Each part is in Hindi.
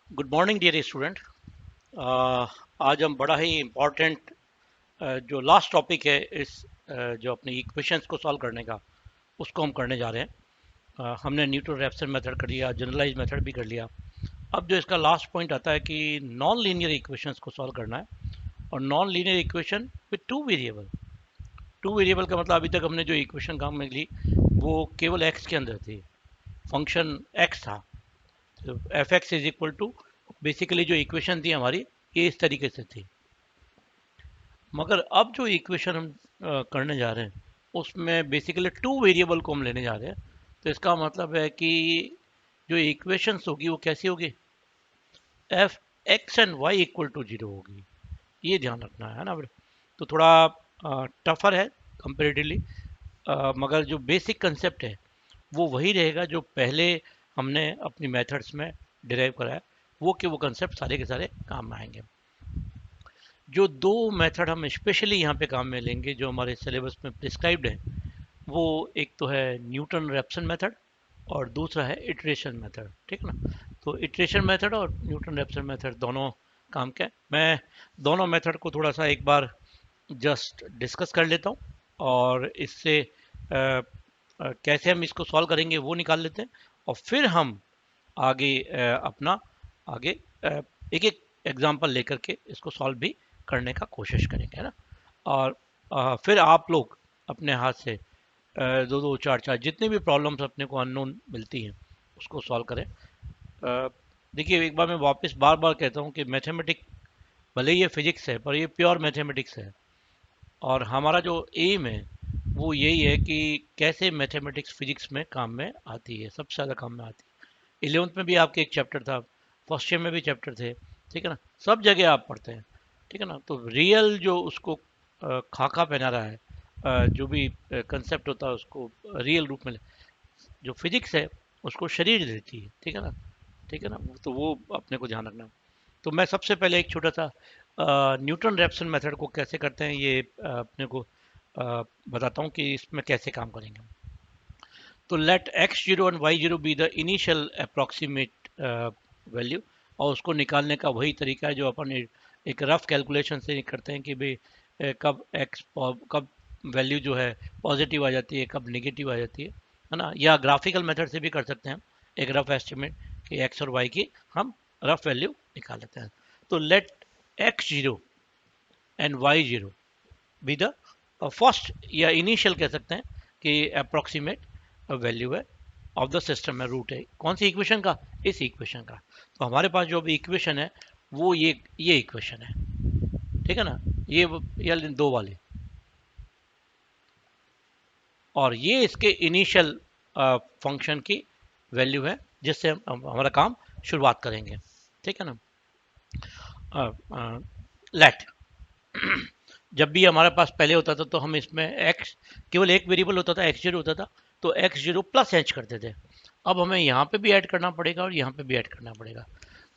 Good morning dear student. आज हम बड़ा ही इम्पोर्टेंट जो लास्ट टॉपिक है इस जो अपने इक्वेशंस को सॉल्व करने का उसको हम करने जा रहे हैं। हमने न्यूटन रैप्सन मेथड कर लिया, जनरलाइज मेथड भी कर लिया। अब जो इसका लास्ट पॉइंट आता है कि नॉन लीनियर इक्वेशंस को सॉल्व करना है। और non linear equation with two variable का मतलब अभी तक हमने जो इक्वेशन काम में ली वो केवल एक्स के अंदर थी, फंक्शन एक्स था। F X is equal to, basically जो इक्वेशन थी हमारी ये इस तरीके से थी। मगर अब जो इक्वेशन हम करने जा रहे हैं उसमें बेसिकली टू वेरिएबल को हम लेने जा रहे हैं। तो इसका मतलब है कि जो इक्वेशंस होगी वो कैसी होगी, F X and Y equal to zero होगी। ये ध्यान रखना है ना। तो थोड़ा टफर है कंपेरेटिवली, मगर जो बेसिक कंसेप्ट है वो वही रहेगा जो पहले हमने अपनी मेथड्स में डिराइव करा है। वो कि वो कंसेप्ट सारे के सारे काम में आएंगे। जो दो मेथड हम स्पेशली यहाँ पे काम में लेंगे जो हमारे सिलेबस में प्रिस्क्राइब्ड है, वो एक तो है न्यूटन रैप्सन मेथड और दूसरा है इटरेशन मेथड। ठीक है ना। तो इटरेशन मेथड और न्यूटन रैप्सन मेथड दोनों काम के, मैं दोनों मेथड को थोड़ा सा एक बार जस्ट डिस्कस कर लेता हूँ और इससे कैसे हम इसको सॉल्व करेंगे वो निकाल लेते हैं। और फिर हम आगे अपना आगे एक एक एग्जांपल लेकर के इसको सॉल्व भी करने का कोशिश करेंगे, है ना। और फिर आप लोग अपने हाथ से दो दो चार चार जितनी भी प्रॉब्लम्स अपने को अननोन मिलती हैं उसको सॉल्व करें। देखिए, एक बार मैं वापस बार बार कहता हूँ कि मैथमेटिक्स भले ही ये फिजिक्स है पर ये प्योर मैथमेटिक्स है। और हमारा जो एम है वो यही है कि कैसे मैथमेटिक्स फिजिक्स में काम में आती है, सबसे ज़्यादा काम में आती है। 11th में भी आपके एक चैप्टर था, फर्स्ट ईयर में भी चैप्टर थे। ठीक है ना, सब जगह आप पढ़ते हैं। ठीक है ना। तो रियल जो उसको खाका पहना रहा है, जो भी कंसेप्ट होता है उसको रियल रूप में, जो फिजिक्स है उसको शरीर देती है। ठीक है ना। ठीक है ना। तो वो अपने को ध्यान रखना। तो मैं सबसे पहले एक छोटा सा न्यूटन रैप्सन मेथड को कैसे करते हैं ये अपने को बताता हूँ कि इसमें कैसे काम करेंगे। तो let X zero and Y zero be the initial approximate value. और उसको निकालने का वही तरीका है जो अपन एक रफ कैलकुलेशन से करते हैं कि भाई कब एक्स कब वैल्यू जो है पॉजिटिव आ जाती है, कब निगेटिव आ जाती है ना। या ग्राफिकल मेथड से भी कर सकते हैं हम एक रफ एस्टिमेट कि एक्स और वाई की हम रफ वैल्यू निकाल लेते हैं। तो let X zero and Y zero be the first या इनिशियल कह सकते हैं कि अप्रोक्सीमेट वैल्यू है ऑफ द सिस्टम में। रूट है कौन सी इक्वेशन का, इस इक्वेशन का। तो हमारे पास जो भी इक्वेशन है वो ये इक्वेशन है। ठीक है ना। ये दो वाले, और ये इसके इनिशियल फंक्शन की वैल्यू है जिससे हम हमारा काम शुरुआत करेंगे। ठीक है ना। लेट जब भी हमारे पास पहले होता था तो हम इसमें एक्स, केवल एक वेरिएबल होता था, एक्स जीरो होता था। तो एक्स जीरो प्लस एच करते थे। अब हमें यहाँ पे भी ऐड करना पड़ेगा और यहाँ पे भी ऐड करना पड़ेगा।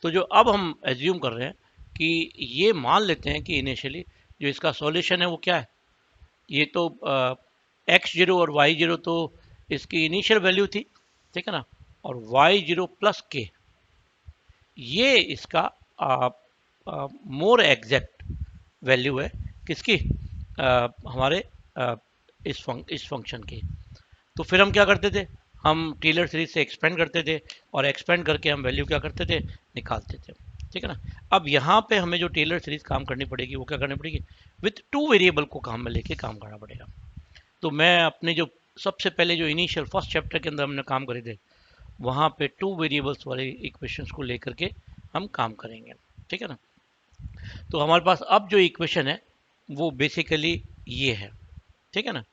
तो जो अब हम एज्यूम कर रहे हैं कि ये मान लेते हैं कि इनिशियली जो इसका सॉल्यूशन है वो क्या है, ये तो एक्स जीरो और वाई जीरो तो इसकी इनिशियल वैल्यू थी। ठीक है ना। और वाई जीरो प्लस के ये इसका मोर एग्जैक्ट वैल्यू है किसकी, हमारे आ, इस फंक्शन की। तो फिर हम क्या करते थे, हम टेलर सीरीज से एक्सपेंड करते थे और एक्सपेंड करके हम वैल्यू क्या करते थे, निकालते थे। ठीक है ना। अब यहाँ पे हमें जो टेलर सीरीज काम करनी पड़ेगी वो क्या करनी पड़ेगी, विथ टू वेरिएबल को काम में लेके काम करना पड़ेगा। तो मैं अपने जो सबसे पहले जो इनिशियल फर्स्ट चैप्टर के अंदर हमने काम करे थे वहाँ पे टू वेरिएबल्स वाले इक्वेशंस को लेकर के हम काम करेंगे। ठीक है ना। तो हमारे पास अब जो इक्वेशन है वो बेसिकली ये है। ठीक है ना।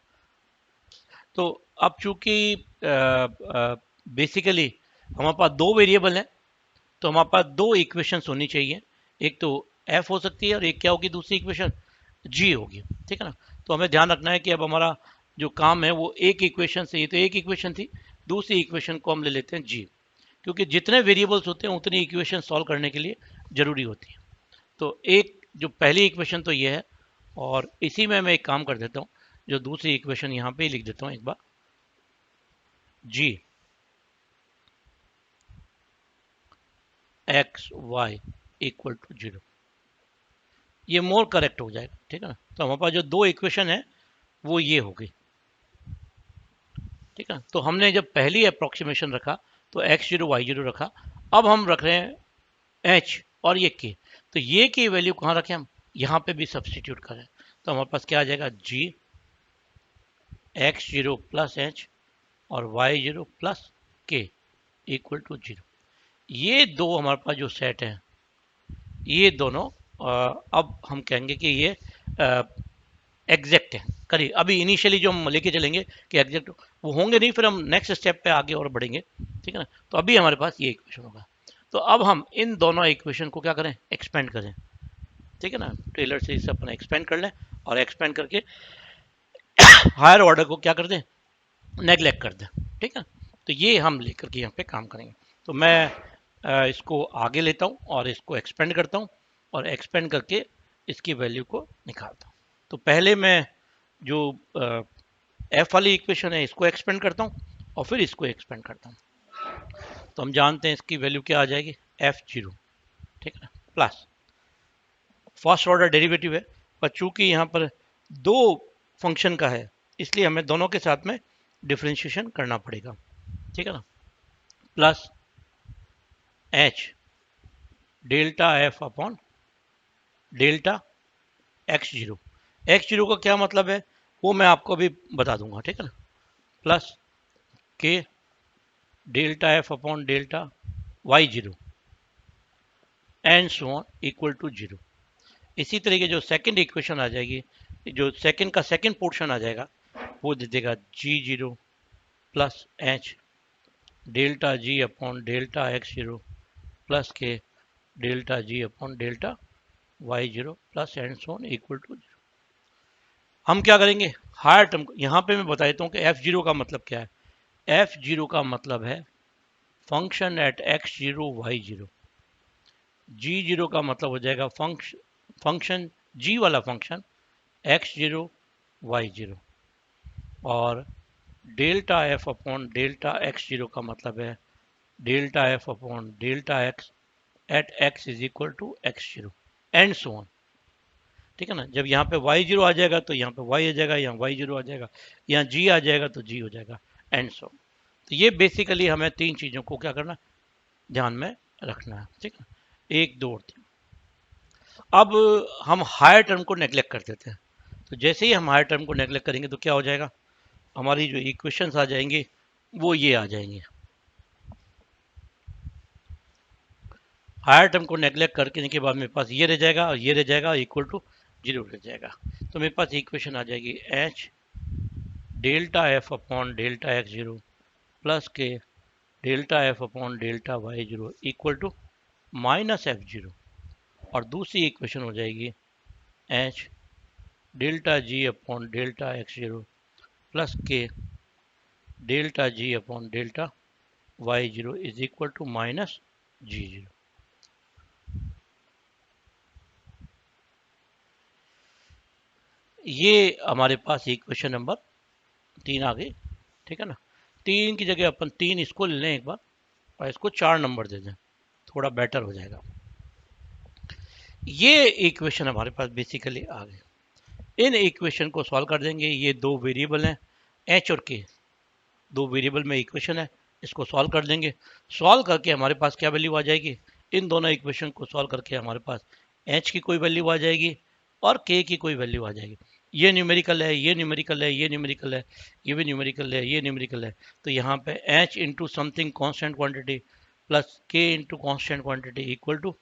तो अब चूंकि बेसिकली हमारे पास दो वेरिएबल हैं तो हमारे पास दो इक्वेशंस होनी चाहिए। एक तो एफ हो सकती है और एक क्या होगी दूसरी इक्वेशन, जी होगी। ठीक है ना। तो हमें ध्यान रखना है कि अब हमारा जो काम है वो एक इक्वेशन से, ये तो एक इक्वेशन थी, दूसरी इक्वेशन को हम ले लेते हैं जी। क्योंकि जितने वेरिएबल्स होते हैं उतनी इक्वेशन सॉल्व करने के लिए जरूरी होती है। तो एक जो पहली इक्वेशन तो ये है, और इसी में मैं एक काम कर देता हूँ, जो दूसरी इक्वेशन यहाँ पे लिख देता हूँ एक बार, जी एक्स वाई इक्वल टू 0, ये मोर करेक्ट हो जाएगा। ठीक है ना, तो हमारे पास जो दो इक्वेशन है वो ये हो गई। ठीक है, तो हमने जब पहली अप्रोक्सीमेशन रखा तो x0 y0 रखा, अब हम रख रहे हैं h और ये k, तो ये की वैल्यू कहाँ रखें हम, यहाँ पे भी सब्सटीट्यूट करें, तो हमारे पास क्या आ जाएगा, g x0 प्लस h और y0 plus k equal to 0। ये दो हमारे पास जो सेट है, ये दोनों अब हम कहेंगे कि ये एग्जैक्ट है, करिए अभी इनिशियली जो हम लेके चलेंगे कि एग्जैक्ट वो होंगे नहीं, फिर हम नेक्स्ट स्टेप पे आगे और बढ़ेंगे। ठीक है ना, तो अभी हमारे पास ये इक्वेशन होगा, तो अब हम इन दोनों इक्वेशन को क्या करें, एक्सपेंड करें। ठीक है ना, टेलर से इसे अपना एक्सपेंड कर लें और एक्सपेंड करके हायर ऑर्डर को क्या कर दें, नेगलेक्ट कर दें। ठीक है, तो ये हम लेकर के यहाँ पे काम करेंगे। तो मैं इसको आगे लेता हूँ और इसको एक्सपेंड करता हूँ और एक्सपेंड करके इसकी वैल्यू को निकालता हूँ। तो पहले मैं जो एफ वाली इक्वेशन है इसको एक्सपेंड करता हूँ और फिर इसको एक्सपेंड करता हूँ। तो हम जानते हैं इसकी वैल्यू क्या आ जाएगी, f0। ठीक है ना, प्लस फर्स्ट ऑर्डर डेरिवेटिव है, पर चूंकि यहाँ पर दो फंक्शन का है इसलिए हमें दोनों के साथ में डिफ्रेंशिएशन करना पड़ेगा। ठीक है ना, plus h delta f upon delta x0। x0 का क्या मतलब है वो मैं आपको अभी बता दूंगा। ठीक है ना, plus k delta f upon delta y0 and so on equal to 0। इसी तरीके जो सेकंड इक्वेशन आ जाएगी, जो सेकंड का सेकंड पोर्शन आ जाएगा वो दे देगा g0 plus h delta g upon delta x0 plus k delta g upon delta y0 plus and so on equal to 0। हम क्या करेंगे, हायर टर्म यहाँ पे मैं बता देता हूँ कि f0 का मतलब क्या है। f0 का मतलब है function at x0 y0। g0 का मतलब हो जाएगा फंक्शन g वाला फंक्शन x0 y0, और delta f upon delta x0 का मतलब है delta f upon delta x at x is equal to x0 and so on. ठीक है ना, जब यहाँ पे y0 आ जाएगा तो यहाँ पे y आ जाएगा, यहाँ y0 आ जाएगा, यहाँ g आ जाएगा तो g हो जाएगा एंड सो। तो ये बेसिकली हमें तीन चीज़ों को क्या करना, ध्यान में रखना है। ठीक है, एक दो और तीन। अब हम हायर टर्म को नेग्लेक्ट कर देते हैं, तो जैसे ही हम हायर टर्म को नेग्लेक्ट करेंगे तो क्या हो जाएगा, हमारी जो इक्वेशंस आ जाएंगे वो ये आ जाएंगे। हायर टर्म को नेग्लेक्ट करने के बाद मेरे पास ये रह जाएगा और ये रह जाएगा इक्वल टू 0 रह जाएगा। तो मेरे पास इक्वेशन आ जाएगी h delta f upon delta x0 plus k delta f upon delta y0 equal to minus f0, और दूसरी इक्वेशन हो जाएगी h delta g upon delta x0 plus k delta g upon delta y0 is equal to minus g0। ये हमारे पास इक्वेशन नंबर 3 आ गई। ठीक है ना, 3 की जगह अपन 3 इसको ले लें एक बार और इसको 4 नंबर दे दें, थोड़ा बेटर हो जाएगा। ये इक्वेशन हमारे पास बेसिकली आ गए। इन इक्वेशन को सॉल्व कर देंगे, ये दो वेरिएबल हैं एच और के, दो वेरिएबल में इक्वेशन है, इसको सॉल्व कर देंगे। सॉल्व करके हमारे पास क्या वैल्यू आ जाएगी, इन दोनों इक्वेशन को सॉल्व करके हमारे पास एच की कोई वैल्यू आ जाएगी और के की कोई वैल्यू आ जाएगी। ये न्यूमेरिकल है, ये न्यूमेरिकल है, ये न्यूमेरिकल है, ये भी न्यूमेरिकल है, ये न्यूमेरिकल है। तो यहाँ पे h into something constant quantity plus k into constant quantity equal to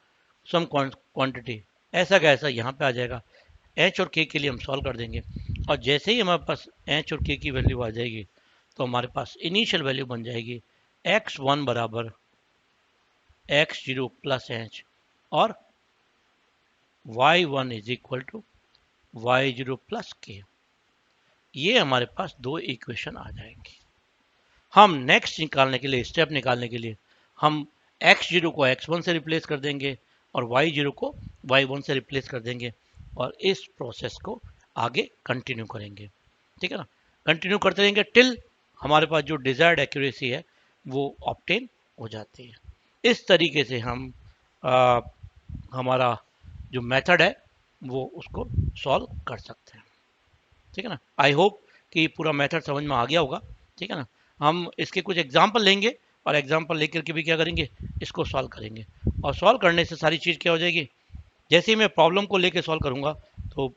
some quantity, ऐसा का ऐसा यहाँ पे आ जाएगा। एच और के लिए हम सॉल्व कर देंगे और जैसे ही हमारे पास एच और के की वैल्यू आ जाएगी तो हमारे पास इनिशियल वैल्यू बन जाएगी x1 बराबर x0 प्लस एच और y1 is equal to y0 plus के। ये हमारे पास दो इक्वेशन आ जाएंगी। हम नेक्स्ट निकालने के लिए, स्टेप निकालने के लिए हम x0 को x1 से रिप्लेस कर देंगे और y0 को y1 से रिप्लेस कर देंगे और इस प्रोसेस को आगे कंटिन्यू करेंगे। ठीक है ना, कंटिन्यू करते रहेंगे टिल हमारे पास जो डिजायर्ड एक्यूरेसी है वो ऑब्टेन हो जाती है। इस तरीके से हम हमारा जो मेथड है वो उसको सॉल्व कर सकते हैं। ठीक है ना। आई होप कि पूरा मेथड समझ में आ गया होगा। ठीक है ना। हम इसके कुछ एग्जाम्पल लेंगे और एग्जाम्पल लेकर के भी क्या करेंगे, इसको सॉल्व करेंगे। और सॉल्व करने से सारी चीज़ क्या हो जाएगी, जैसे ही मैं प्रॉब्लम को लेकर सॉल्व करूंगा तो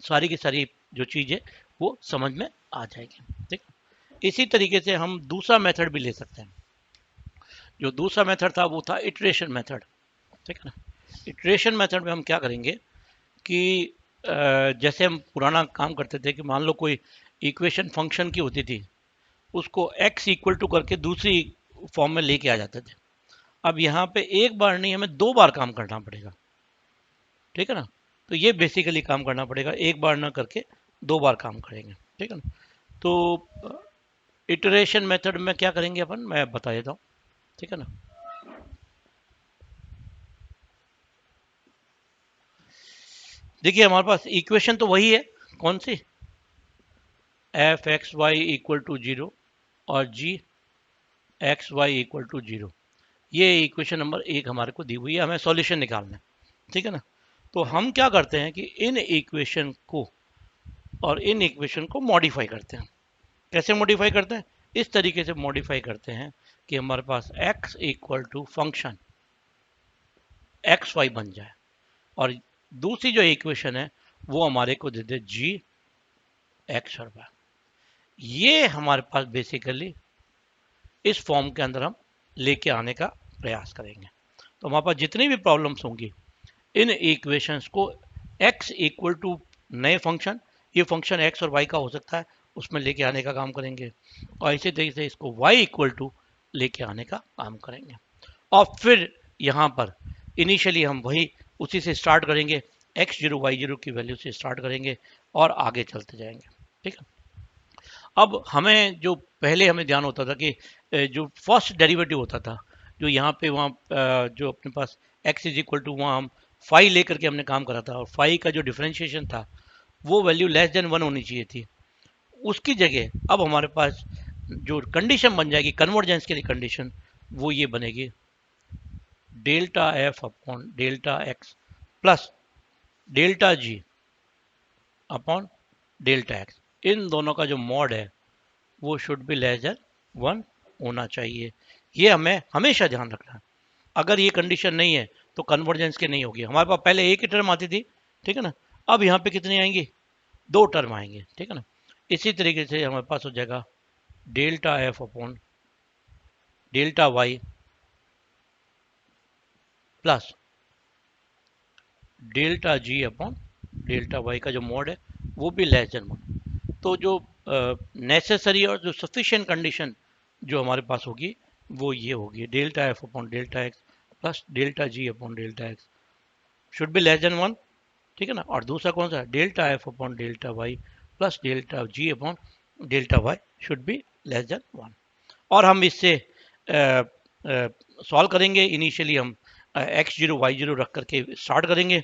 सारी की सारी जो चीज़ है वो समझ में आ जाएगी। ठीक है। इसी तरीके से हम दूसरा मेथड भी ले सकते हैं। जो दूसरा मेथड था वो था इटरेशन मेथड। ठीक है ना। इटरेशन मेथड में हम क्या करेंगे कि जैसे हम पुराना काम करते थे कि मान लो कोई इक्वेशन फंक्शन की होती थी, उसको x इक्वल टू करके दूसरी फॉर्म में लेके आ जाते थे। अब यहाँ पे एक बार नहीं, हमें 2 बार काम करना पड़ेगा। ठीक है ना। तो ये बेसिकली काम करना पड़ेगा, एक बार ना करके 2 बार काम करेंगे। ठीक है ना। तो इटरेशन मेथड में क्या करेंगे अपन, मैं बता देता हूँ। ठीक है ना। देखिए हमारे पास इक्वेशन तो वही है, कौन सी, f x y equal to 0 और g x y equal to 0। ये इक्वेशन नंबर 1 हमारे को दी हुई है, हमें सॉल्यूशन निकालना है। ठीक है ना। तो हम क्या करते हैं कि इन इक्वेशन को और इन इक्वेशन को मॉडिफाई करते हैं। कैसे मॉडिफाई करते हैं, इस तरीके से मॉडिफाई करते हैं कि हमारे पास x equal to function X Y बन जाए, और दूसरी जो इक्वेशन है वो हमारे को दे दे जी एक्स और वाई। ये हमारे पास बेसिकली इस फॉर्म के अंदर हम लेके आने का प्रयास करेंगे। तो हमारे पास जितनी भी प्रॉब्लम्स होंगी, इन इक्वेशंस को x इक्वल टू नए फंक्शन, ये फंक्शन x और y का हो सकता है, उसमें लेके आने का काम करेंगे, और इसी तरीके से इसको y इक्वल टू लेके आने का काम करेंगे। और फिर यहाँ पर इनिशियली हम वही उसी से स्टार्ट करेंगे, x0 y0 की वैल्यू से स्टार्ट करेंगे और आगे चलते जाएंगे। ठीक है। अब हमें जो पहले हमें ध्यान होता था कि जो फर्स्ट डेरिवेटिव होता था, जो यहाँ पे वहाँ जो अपने पास x इज इक्वल टू, वहाँ हम फाई लेकर के हमने काम करा था, और फाई का जो डिफ्रेंशिएशन था वो वैल्यू लेस देन 1 होनी चाहिए थी। उसकी जगह अब हमारे पास जो कंडीशन बन जाएगी कन्वर्जेंस के लिए कंडीशन, वो ये बनेगी delta F upon delta x plus delta जी अपॉन डेल्टा एक्स। इन दोनों का जो मॉड है वो शुड बी लेस देन 1 होना चाहिए। ये हमें हमेशा ध्यान रखना है। अगर ये कंडीशन नहीं है तो कन्वर्जेंस के नहीं होगी। हमारे पास पहले एक ही टर्म आती थी, ठीक है ना, अब यहाँ पे कितनी आएंगी, 2 टर्म आएंगे। ठीक है ना। इसी तरीके से हमारे पास हो जाएगा delta F upon delta Y plus delta जी अपॉन डेल्टा वाई का जो मॉड है वो भी लेस देन 1। तो जो नेसेसरी और जो सफिशिएंट कंडीशन जो हमारे पास होगी वो ये होगी delta F upon delta x plus delta ji upon delta X should be less than 1। ठीक है ना। और दूसरा कौन सा है, delta F upon delta Y plus delta ji upon delta Y should be less than 1। और हम इससे सॉल्व करेंगे। इनिशियली हम x0 y0 रख करके स्टार्ट करेंगे।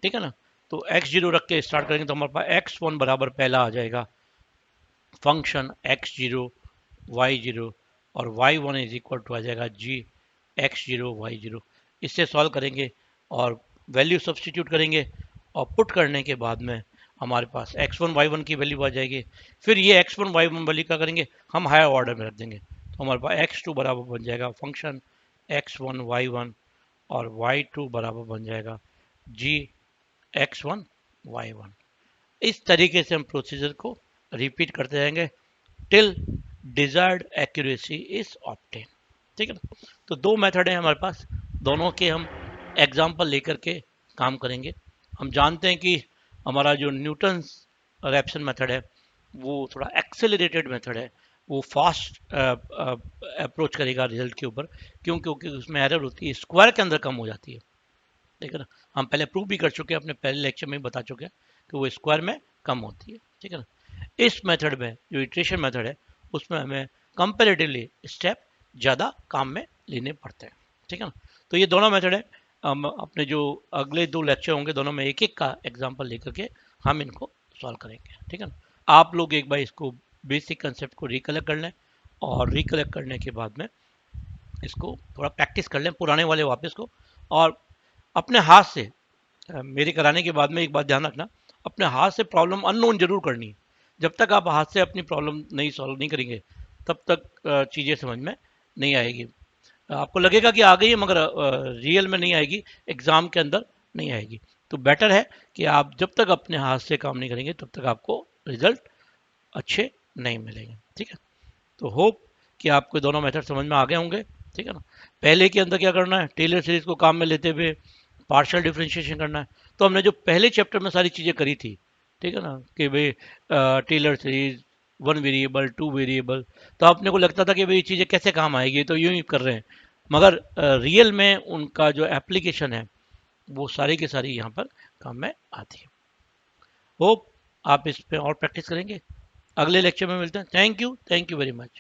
ठीक है ना। तो x0 रख के स्टार्ट करेंगे तो हमारे पास x1 बराबर पहला आ जाएगा फंक्शन x0 y0, और y1 इज इक्वल टू आ जाएगा g x0 y0। इससे सॉल्व करेंगे और वैल्यू सब्सटीट्यूट करेंगे, और पुट करने के बाद में हमारे पास x1 y1 की वैल्यू आ जाएगी। फिर ये x1 y1 वैल्यू क्या करेंगे, हम हायर ऑर्डर में रख देंगे, तो हमारे पास x2 बराबर बन जाएगा फंक्शन x1 y1, और y2 बराबर बन जाएगा g x1 y1। इस तरीके से हम प्रोसीजर को रिपीट करते जाएंगे till desired accuracy is obtain. ठीक है ना। तो 2 मेथड है हमारे पास, दोनों के हम एग्जाम्पल लेकर के काम करेंगे। हम जानते हैं कि हमारा जो न्यूटन रैप्सन मेथड है वो थोड़ा एक्सेलरेटेड मेथड है, वो फास्ट अप्रोच करेगा रिजल्ट के ऊपर। क्यों, क्योंकि उसमें एरर होती है, स्क्वायर के अंदर कम हो जाती है। ठीक है ना। हम पहले प्रूव भी कर चुके हैं, अपने पहले लेक्चर में बता चुके हैं कि वो स्क्वायर में कम होती है। ठीक है ना। इस मेथड में जो इटरेशन मेथड है उसमें हमें कंपेरेटिवली स्टेप ज़्यादा काम में लेने पड़ते हैं। ठीक है ना। तो ये दोनों मेथड है। हम अपने जो अगले 2 लेक्चर होंगे दोनों में एक एक का एग्जाम्पल लेकर के हम इनको सॉल्व करेंगे। ठीक है ना। आप लोग एक बार इसको बेसिक कंसेप्ट को रिकलेक्ट कर लें, और रिकलेक्ट करने के बाद में इसको थोड़ा प्रैक्टिस कर लें, पुराने वाले वापस को, और अपने हाथ से मेरे कराने के बाद में एक बात ध्यान रखना, अपने हाथ से प्रॉब्लम अननोन जरूर करनी है। जब तक आप हाथ से अपनी प्रॉब्लम नहीं सॉल्व नहीं करेंगे तब तक चीज़ें समझ में नहीं आएगी। आपको लगेगा कि आ गई है मगर रियल में नहीं आएगी, एग्ज़ाम के अंदर नहीं आएगी। तो बेटर है कि आप जब तक अपने हाथ से काम नहीं करेंगे तब तक आपको रिजल्ट अच्छे नहीं मिलेंगे। ठीक है, तो होप कि आपको दोनों मेथड समझ में आ गए होंगे। ठीक है ना, पहले के अंदर क्या करना है, टेलर सीरीज को काम में लेते हुए पार्शियल डिफरेंशिएशन करना है। तो हमने जो पहले चैप्टर में सारी चीज़ें करी थी, ठीक है ना, कि भाई Taylor series, one variable, two variable, तो अपने को लगता था कि भाई ये चीज़ें कैसे काम आएगी, तो यूं ही कर रहे हैं। मगर रियल में उनका जो एप्लीकेशन है वो सारी की सारी यहाँ पर काम में आती है। होप आप इस पे और प्रैक्टिस करेंगे। अगले लेक्चर में मिलते हैं। Thank you very much.